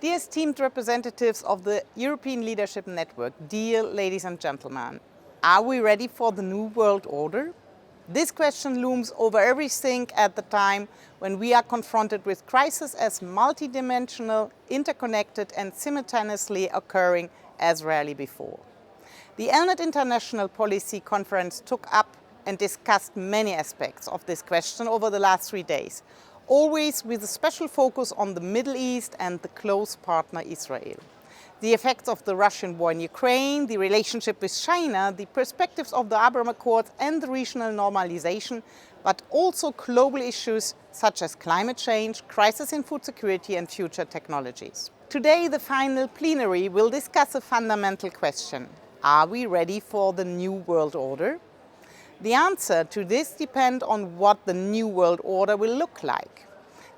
Dear esteemed representatives of the European Leadership Network, dear ladies and gentlemen, are we ready for the new world order? This question looms over everything at the time when we are confronted with crises as multidimensional, interconnected and simultaneously occurring as rarely before. The ELNET International Policy Conference took up and discussed many aspects of this question over the last 3 days, always with a special focus on the Middle East and the close partner Israel. The effects of the Russian war in Ukraine, the relationship with China, the perspectives of the Abraham Accords and the regional normalization, but also global issues such as climate change, crisis in food security and future technologies. Today, the final plenary will discuss a fundamental question. Are we ready for the new world order? The answer to this depends on what the new world order will look like.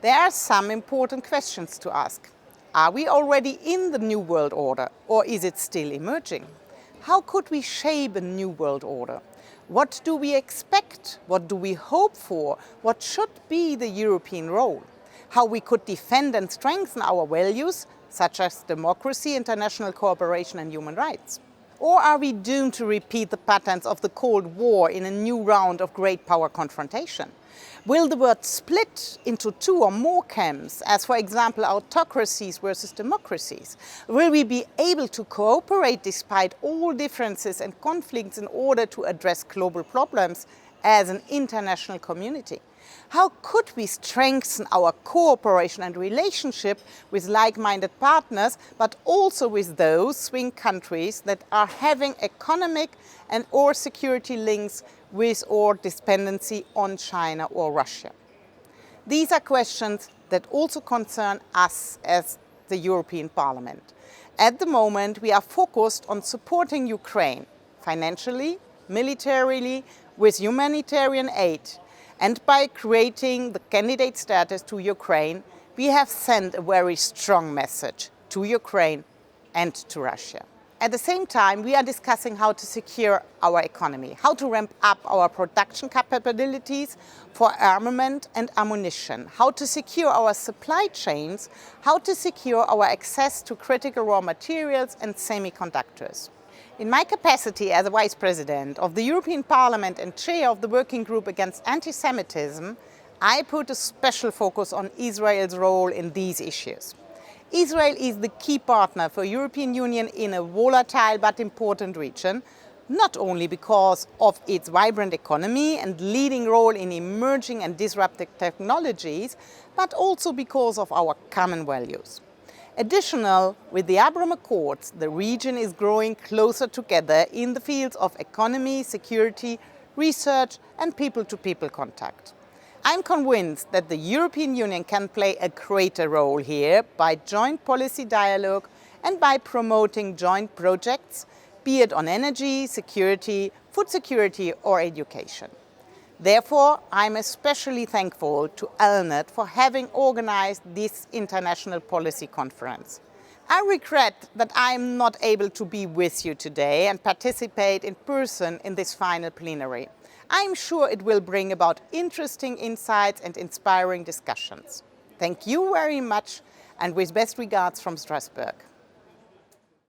There are some important questions to ask. Are we already in the new world order, or is it still emerging? How could we shape a new world order? What do we expect? What do we hope for? What should be the European role? How we could defend and strengthen our values, such as democracy, international cooperation and human rights? Or are we doomed to repeat the patterns of the Cold War in a new round of great power confrontation? Will the world split into 2 or more camps, as for example autocracies versus democracies? Will we be able to cooperate despite all differences and conflicts in order to address global problems as an international community? How could we strengthen our cooperation and relationship with like-minded partners, but also with those swing countries that are having economic and or security links with or dependency on China or Russia? These are questions that also concern us as the European Parliament. At the moment, we are focused on supporting Ukraine financially, militarily, with humanitarian aid. And by creating the candidate status to Ukraine, we have sent a very strong message to Ukraine and to Russia. At the same time, we are discussing how to secure our economy, how to ramp up our production capabilities for armament and ammunition, how to secure our supply chains, how to secure our access to critical raw materials and semiconductors. In my capacity as a Vice President of the European Parliament and Chair of the Working Group Against Anti-Semitism, I put a special focus on Israel's role in these issues. Israel is the key partner for the European Union in a volatile but important region, not only because of its vibrant economy and leading role in emerging and disruptive technologies, but also because of our common values. Additional, with the Abraham Accords, the region is growing closer together in the fields of economy, security, research and people-to-people contact. I'm convinced that the European Union can play a greater role here by joint policy dialogue and by promoting joint projects, be it on energy, security, food security or education. Therefore, I'm especially thankful to ELNET for having organized this international policy conference. I regret that I'm not able to be with you today and participate in person in this final plenary. I'm sure it will bring about interesting insights and inspiring discussions. Thank you very much, and with best regards from Strasbourg.